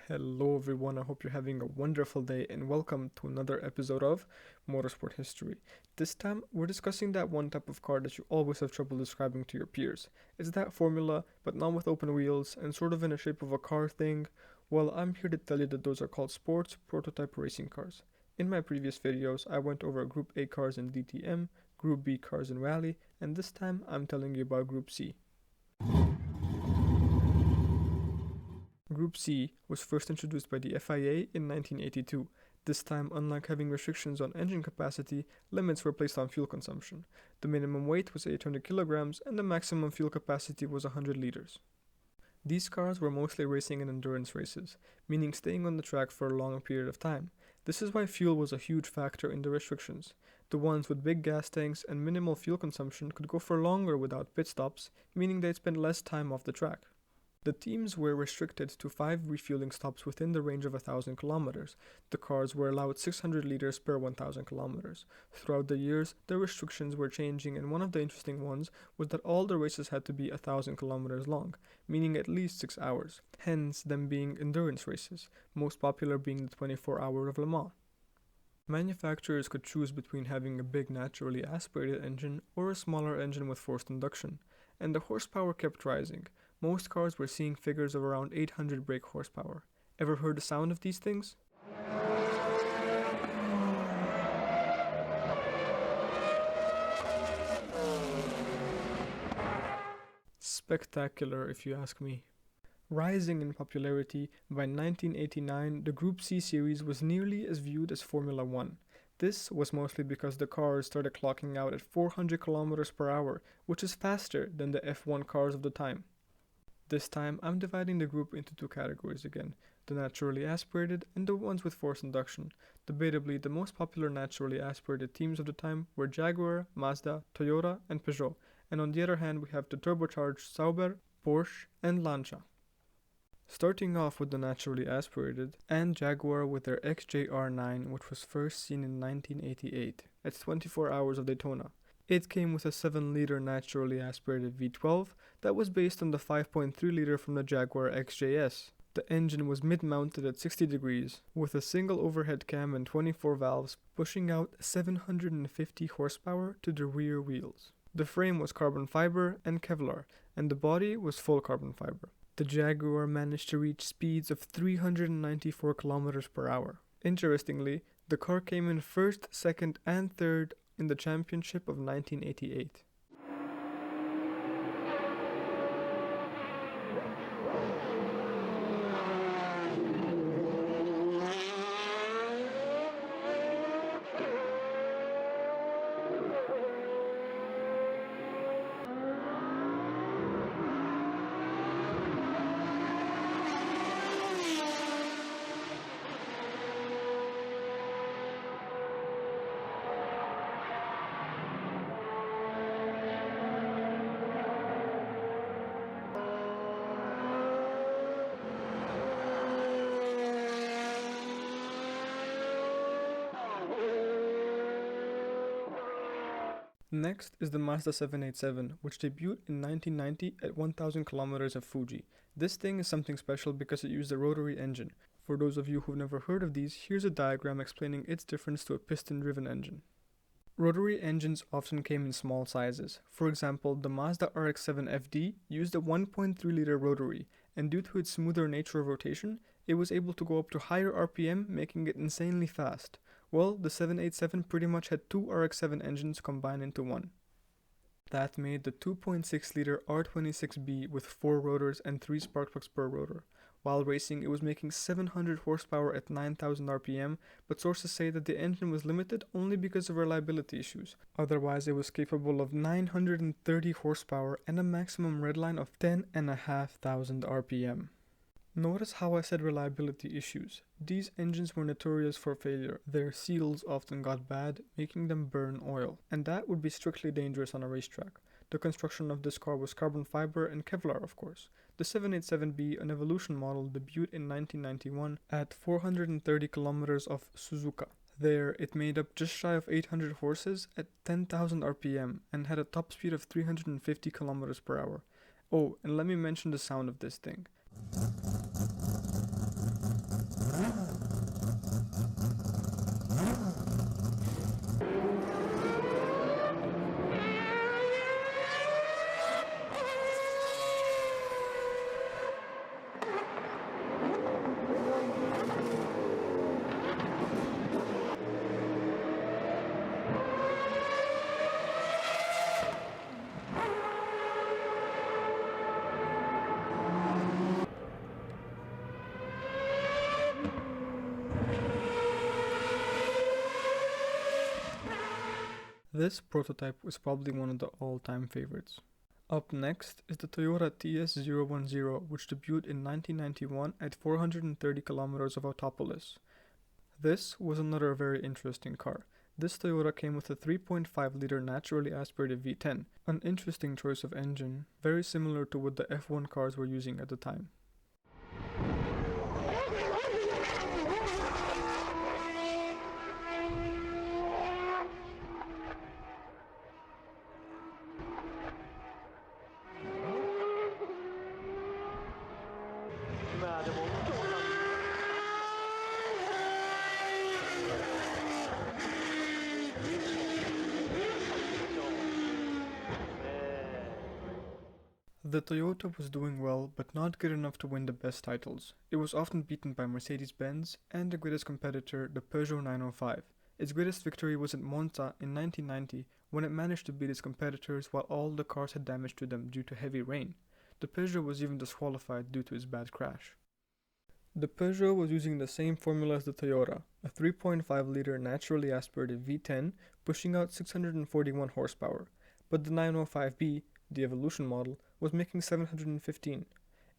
Hello everyone, I hope you're having a wonderful day and welcome to another episode of Motorsport History. This time, we're discussing that one type of car that you always have trouble describing to your peers. It's that formula, but not with open wheels and sort of in the shape of a car thing. Well, I'm here to tell you that those are called sports prototype racing cars. In my previous videos, I went over Group A cars in DTM, Group B cars in Rally, and this time I'm telling you about Group C. Group C was first introduced by the FIA in 1982. This time, unlike having restrictions on engine capacity, limits were placed on fuel consumption. The minimum weight was 800 kilograms and the maximum fuel capacity was 100 liters. These cars were mostly racing and endurance races, meaning staying on the track for a long period of time. This is why fuel was a huge factor in the restrictions. The ones with big gas tanks and minimal fuel consumption could go for longer without pit stops, meaning they'd spend less time off the track. The teams were restricted to 5 refueling stops within the range of 1,000 kilometers. The cars were allowed 600 liters per 1,000 kilometers. Throughout the years, the restrictions were changing, and one of the interesting ones was that all the races had to be 1,000 kilometers long, meaning at least 6 hours, hence them being endurance races, most popular being the 24-hour of Le Mans. Manufacturers could choose between having a big naturally aspirated engine or a smaller engine with forced induction, and the horsepower kept rising. Most cars were seeing figures of around 800 brake horsepower. Ever heard the sound of these things? Spectacular, if you ask me. Rising in popularity, by 1989 the Group C series was nearly as viewed as Formula 1. This was mostly because the cars started clocking out at 400 kilometers per hour, which is faster than the F1 cars of the time. This time, I'm dividing the group into two categories again, the naturally aspirated and the ones with forced induction. Debatably, the most popular naturally aspirated teams of the time were Jaguar, Mazda, Toyota, and Peugeot, and on the other hand we have the turbocharged Sauber, Porsche, and Lancia. Starting off with the naturally aspirated, and Jaguar with their XJR-9, which was first seen in 1988, at 24 hours of Daytona. It came with a 7-liter naturally aspirated V12 that was based on the 5.3-liter from the Jaguar XJS. The engine was mid-mounted at 60 degrees, with a single overhead cam and 24 valves, pushing out 750 horsepower to the rear wheels. The frame was carbon fiber and Kevlar, and the body was full carbon fiber. The Jaguar managed to reach speeds of 394 kilometers per hour. Interestingly, the car came in first, second, and third in the championship of 1988. Next is the Mazda 787, which debuted in 1990 at 1000 kilometers of Fuji. This thing is something special because it used a rotary engine. For those of you who've never heard of these, here's a diagram explaining its difference to a piston-driven engine. Rotary engines often came in small sizes. For example, the Mazda RX-7 FD used a 1.3-liter rotary, and due to its smoother nature of rotation, it was able to go up to higher RPM, making it insanely fast. Well, the 787 pretty much had two RX-7 engines combined into one. That made the 2.6-liter R26B with 4 rotors and 3 spark plugs per rotor. While racing, it was making 700 horsepower at 9,000 RPM, but sources say that the engine was limited only because of reliability issues. Otherwise, it was capable of 930 horsepower and a maximum redline of 10,500 RPM. Notice how I said reliability issues. These engines were notorious for failure. Their seals often got bad, making them burn oil, and that would be strictly dangerous on a racetrack. The construction of this car was carbon fiber and Kevlar, of course. The 787B, an Evolution model, debuted in 1991 at 430 kilometers of Suzuka. There, it made up just shy of 800 horses at 10,000 RPM and had a top speed of 350 kilometers per hour. Oh, and let me mention the sound of this thing. This prototype was probably one of the all-time favorites. Up next is the Toyota TS010, which debuted in 1991 at 430 kilometers of Autopolis. This was another very interesting car. This Toyota came with a 3.5-liter naturally aspirated V10, an interesting choice of engine, very similar to what the F1 cars were using at the time. The Toyota was doing well, but not good enough to win the best titles. It was often beaten by Mercedes-Benz and the greatest competitor, the Peugeot 905. Its greatest victory was at Monza in 1990, when it managed to beat its competitors while all the cars had damage to them due to heavy rain. The Peugeot was even disqualified due to its bad crash. The Peugeot was using the same formula as the Toyota, a 3.5-liter naturally aspirated V10 pushing out 641 horsepower, but the 905B, the Evolution model, was making 715.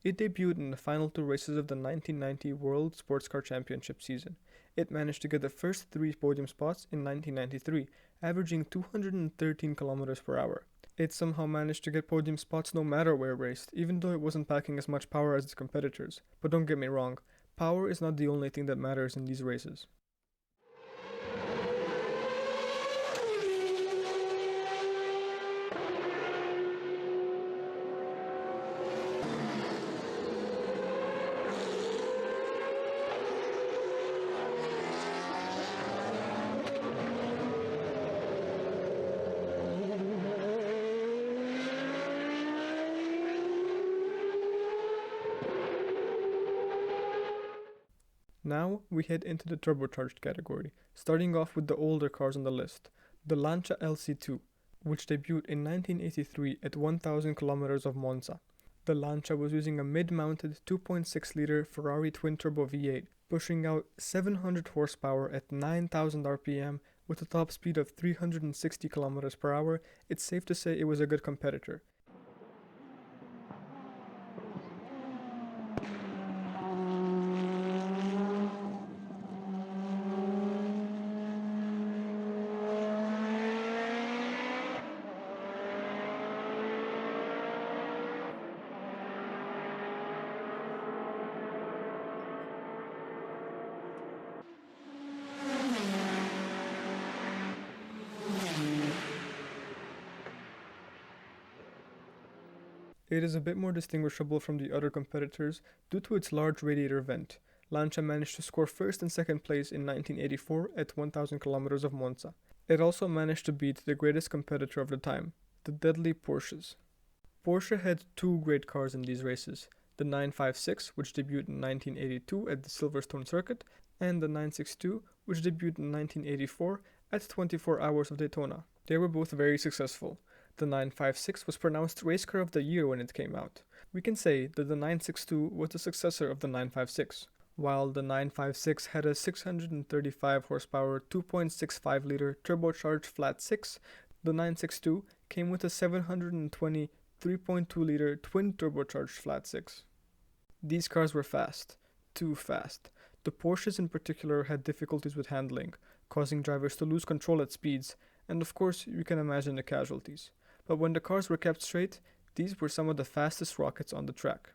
It debuted in the final two races of the 1990 World Sports Car Championship season. It managed to get the first 3 podium spots in 1993, averaging 213 kilometers per hour. It somehow managed to get podium spots no matter where it raced, even though it wasn't packing as much power as its competitors. But don't get me wrong, power is not the only thing that matters in these races. Now we head into the turbocharged category, starting off with the older cars on the list, the Lancia LC2, which debuted in 1983 at 1000 kilometers of Monza. The Lancia was using a mid-mounted 2.6-liter Ferrari twin-turbo V8, pushing out 700 horsepower at 9000 RPM with a top speed of 360 kilometers per hour. It's safe to say it was a good competitor. It is a bit more distinguishable from the other competitors due to its large radiator vent. Lancia managed to score first and second place in 1984 at 1000 kilometers of Monza. It also managed to beat the greatest competitor of the time, the deadly Porsches. Porsche had 2 great cars in these races, the 956, which debuted in 1982 at the Silverstone circuit, and the 962, which debuted in 1984 at 24 Hours of Daytona. They were both very successful. The 956 was pronounced Race Car of the Year when it came out. We can say that the 962 was the successor of the 956. While the 956 had a 635 horsepower 2.65-liter turbocharged flat 6, the 962 came with a 720 3.2-liter twin turbocharged flat 6. These cars were fast, too fast. The Porsches in particular had difficulties with handling, causing drivers to lose control at speeds, and of course you can imagine the casualties. But when the cars were kept straight, these were some of the fastest rockets on the track.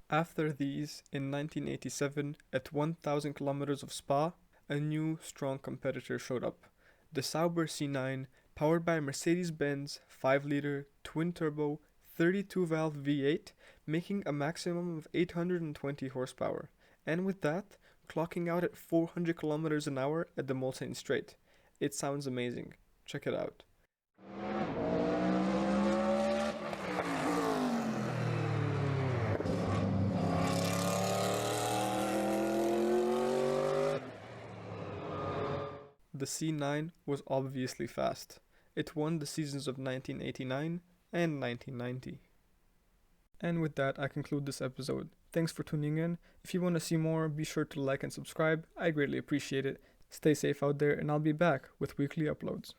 After these, in 1987, at 1000 kilometers of Spa, a new, strong competitor showed up. The Sauber C9, powered by a Mercedes-Benz 5-liter twin-turbo 32-valve V8, making a maximum of 820 horsepower, and with that, clocking out at 400 kilometers an hour at the Mulsanne Straight. It sounds amazing. Check it out. The C9 was obviously fast. It won the seasons of 1989 and 1990. And with that, I conclude this episode. Thanks for tuning in. If you want to see more, be sure to like and subscribe. I greatly appreciate it. Stay safe out there, and I'll be back with weekly uploads.